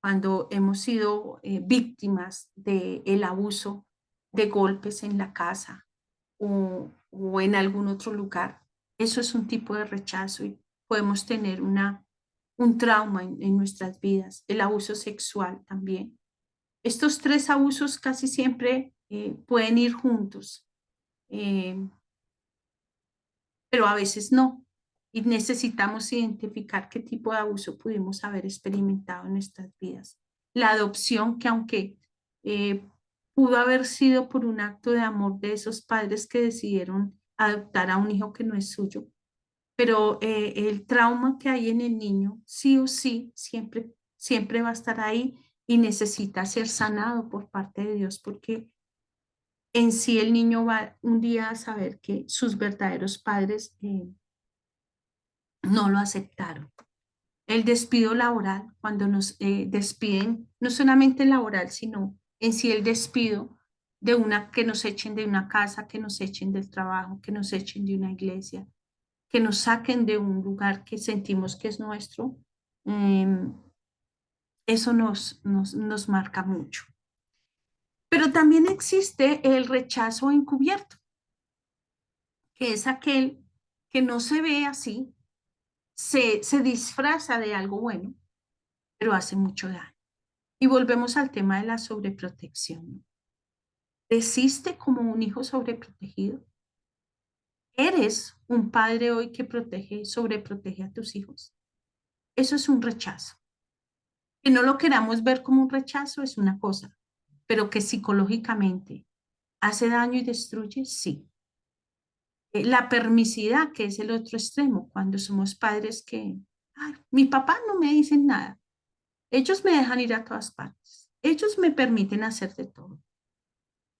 cuando hemos sido víctimas del abuso de golpes en la casa o en algún otro lugar. Eso es un tipo de rechazo y podemos tener un trauma en nuestras vidas. El abuso sexual también. Estos tres abusos casi siempre pueden ir juntos. Eh, pero a veces no. Y necesitamos identificar qué tipo de abuso pudimos haber experimentado en nuestras vidas. La adopción, que aunque eh, pudo haber sido por un acto de amor de esos padres que decidieron adoptar a un hijo que no es suyo, pero el trauma que hay en el niño, sí o sí, siempre va a estar ahí y necesita ser sanado por parte de Dios, porque en sí el niño va un día a saber que sus verdaderos padres no lo aceptaron. El despido laboral, cuando nos despiden, no solamente laboral, sino en sí el despido de que nos echen de una casa, que nos echen del trabajo, que nos echen de una iglesia, que nos saquen de un lugar que sentimos que es nuestro, eh, eso nos marca mucho. Pero también existe el rechazo encubierto, que es aquel que no se ve así, se disfraza de algo bueno, pero hace mucho daño. Y volvemos al tema de la sobreprotección. ¿Creciste como un hijo sobreprotegido? ¿Eres un padre hoy que sobreprotege a tus hijos? Eso es un rechazo. Que no lo queramos ver como un rechazo es una cosa, pero que psicológicamente hace daño y destruye, sí. La permisidad, que es el otro extremo, cuando somos padres que, "Ay, mi papá no me dicen nada, ellos me dejan ir a todas partes, ellos me permiten hacer de todo".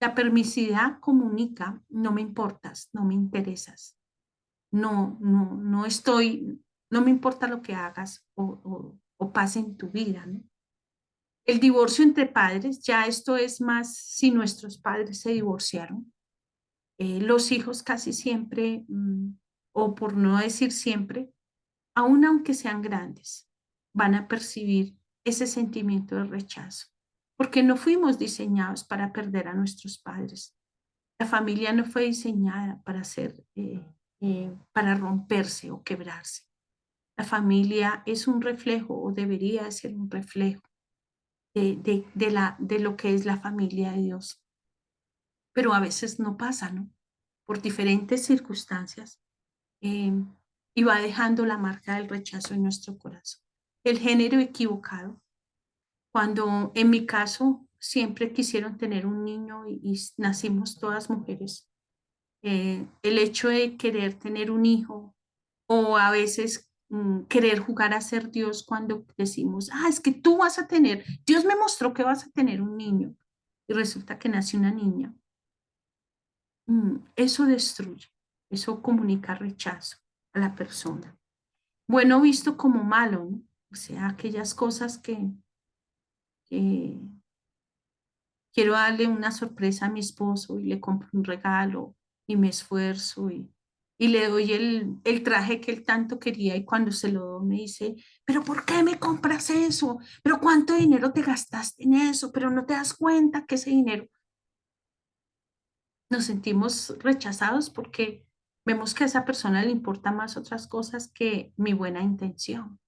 La permisividad comunica, no me importas, no me interesas, no estoy, no me importa lo que hagas o pase en tu vida, ¿no? El divorcio entre padres, ya esto es más si nuestros padres se divorciaron. Los hijos casi siempre, o por no decir siempre, aun aunque sean grandes, van a percibir ese sentimiento de rechazo, porque no fuimos diseñados para perder a nuestros padres. La familia no fue diseñada para romperse o quebrarse. La familia es un reflejo o debería ser un reflejo de lo que es la familia de Dios. Pero a veces no pasa, ¿no? Por diferentes circunstancias eh, y va dejando la marca del rechazo en nuestro corazón. El género equivocado. Cuando en mi caso siempre quisieron tener un niño y nacimos todas mujeres, el hecho de querer tener un hijo o a veces querer jugar a ser Dios cuando decimos, ah, es que tú vas a tener, Dios me mostró que vas a tener un niño y resulta que nace una niña. Eso destruye, eso comunica rechazo a la persona. Bueno visto como malo, ¿no? O sea, aquellas cosas que quiero darle una sorpresa a mi esposo y le compro un regalo y me esfuerzo y le doy el traje que él tanto quería y cuando se lo doy me dice, pero ¿por qué me compras eso? ¿Pero cuánto dinero te gastaste en eso? Pero no te das cuenta que ese dinero nos sentimos rechazados porque vemos que a esa persona le importa más otras cosas que mi buena intención.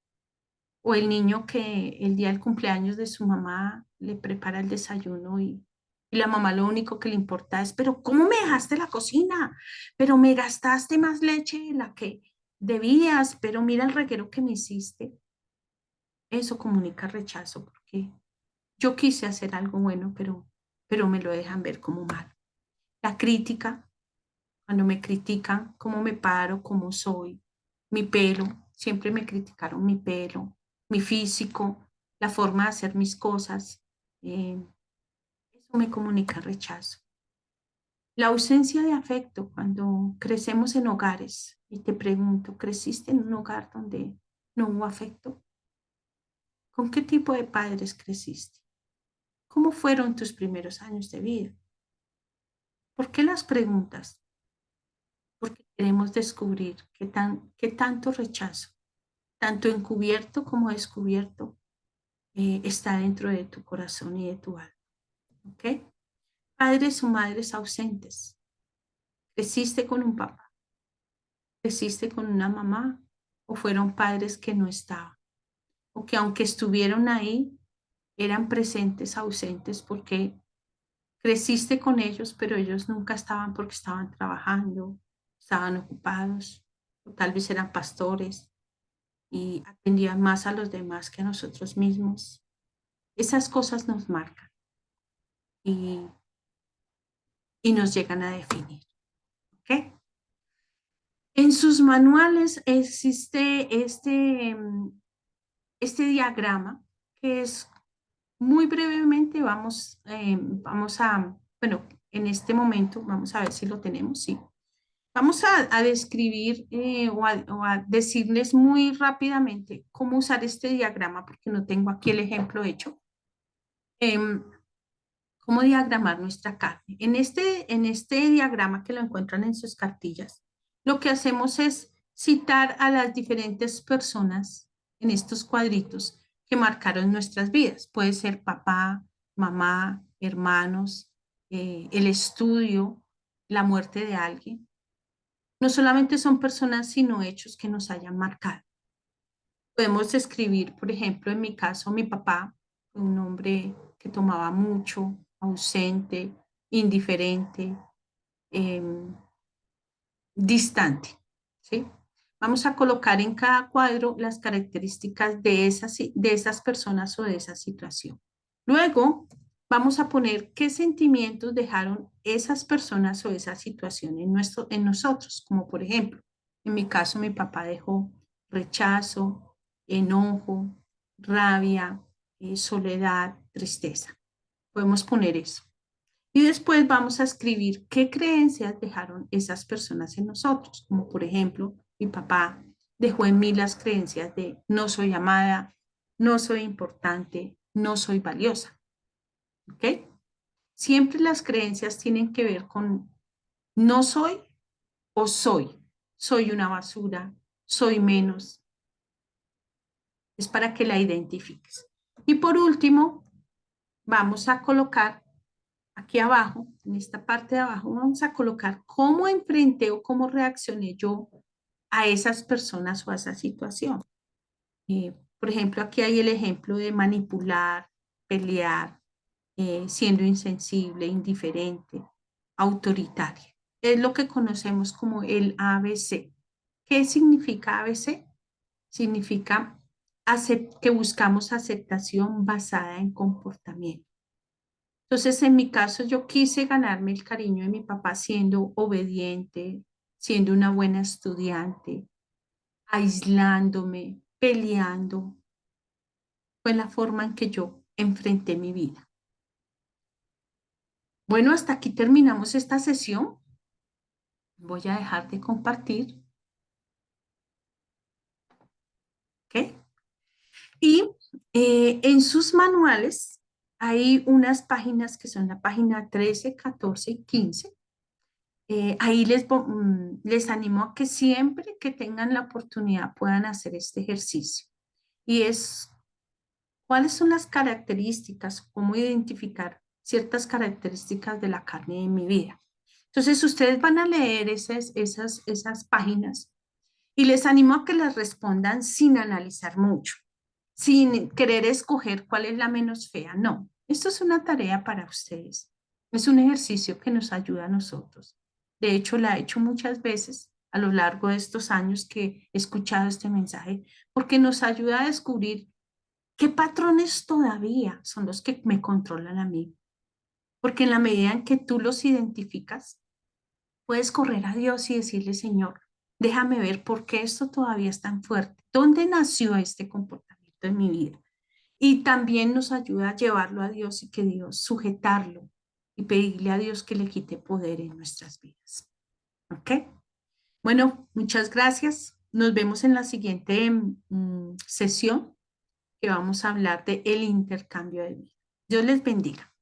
O el niño que el día del cumpleaños de su mamá le prepara el desayuno y la mamá lo único que le importa es, pero ¿cómo me dejaste la cocina? Pero me gastaste más leche de la que debías, pero mira el reguero que me hiciste. Eso comunica rechazo porque yo quise hacer algo bueno, pero me lo dejan ver como malo. La crítica, cuando me critican cómo me paro, cómo soy, mi pelo, siempre me criticaron mi pelo, mi físico, la forma de hacer mis cosas. Eso me comunica rechazo. La ausencia de afecto, cuando crecemos en hogares, y te pregunto, ¿creciste en un hogar donde no hubo afecto? ¿Con qué tipo de padres creciste? ¿Cómo fueron tus primeros años de vida? ¿Por qué las preguntas? Porque queremos descubrir qué tanto rechazo, tanto encubierto como descubierto, está dentro de tu corazón y de tu alma. ¿Ok? Padres o madres ausentes. ¿Creciste con un papá? ¿Creciste con una mamá? ¿O fueron padres que no estaban? O que aunque estuvieron ahí, eran presentes, ausentes, porque creciste con ellos, pero ellos nunca estaban porque estaban trabajando, estaban ocupados, o tal vez eran pastores y atendían más a los demás que a nosotros mismos. Esas cosas nos marcan y, y nos llegan a definir. ¿Ok? En sus manuales existe este diagrama que es muy brevemente, vamos a, bueno, en este momento, vamos a ver si lo tenemos, sí. Vamos a describir o a decirles muy rápidamente cómo usar este diagrama, porque no tengo aquí el ejemplo hecho. Em, Cómo diagramar nuestra carne. En este diagrama que lo encuentran en sus cartillas, lo que hacemos es citar a las diferentes personas en estos cuadritos que marcaron nuestras vidas. Puede ser papá, mamá, hermanos, el estudio, la muerte de alguien. No solamente son personas, sino hechos que nos hayan marcado. Podemos escribir, por ejemplo, en mi caso, mi papá fue un hombre que tomaba mucho, ausente, indiferente, em, distante, ¿sí? Vamos a colocar en cada cuadro las características de esas personas o de esa situación. Luego, vamos a poner qué sentimientos dejaron esas personas o esa situación en nosotros, como por ejemplo, en mi caso, mi papá dejó rechazo, enojo, rabia, soledad, tristeza. Podemos poner eso. Y después vamos a escribir qué creencias dejaron esas personas en nosotros, como por ejemplo, mi papá dejó en mí las creencias de no soy amada, no soy importante, no soy valiosa. ¿Ok? Siempre las creencias tienen que ver con no soy o soy. Soy una basura, soy menos. Es para que la identifiques. Y por último, vamos a colocar aquí abajo, en esta parte de abajo, vamos a colocar cómo enfrenté o cómo reaccioné yo a esas personas o a esa situación. Por ejemplo, aquí hay el ejemplo de manipular, pelear, siendo insensible, indiferente, autoritaria. Es lo que conocemos como el ABC. ¿Qué significa ABC? Significa que buscamos aceptación basada en comportamiento. Entonces, en mi caso, yo quise ganarme el cariño de mi papá siendo obediente, siendo una buena estudiante, aislándome, peleando. Fue la forma en que yo enfrenté mi vida. Bueno, hasta aquí terminamos esta sesión. Voy a dejar de compartir, ¿ok? Y en sus manuales hay unas páginas que son la página 13, 14 y 15. Ahí les animo a que siempre que tengan la oportunidad puedan hacer este ejercicio. Y es, ¿cuáles son las características? ¿Cómo identificar ciertas características de la carne en mi vida? Entonces, ustedes van a leer esas páginas y les animo a que las respondan sin analizar mucho, sin querer escoger cuál es la menos fea. No, esto es una tarea para ustedes. Es un ejercicio que nos ayuda a nosotros. De hecho, la he hecho muchas veces a lo largo de estos años que he escuchado este mensaje, porque nos ayuda a descubrir qué patrones todavía son los que me controlan a mí. Porque en la medida en que tú los identificas, puedes correr a Dios y decirle, Señor, déjame ver por qué esto todavía es tan fuerte. ¿Dónde nació este comportamiento en mi vida? Y también nos ayuda a llevarlo a Dios y que Dios sujetarlo y pedirle a Dios que le quite poder en nuestras vidas. ¿Ok? Bueno, muchas gracias. Nos vemos en la siguiente sesión que vamos a hablar de el intercambio de vida. Dios les bendiga.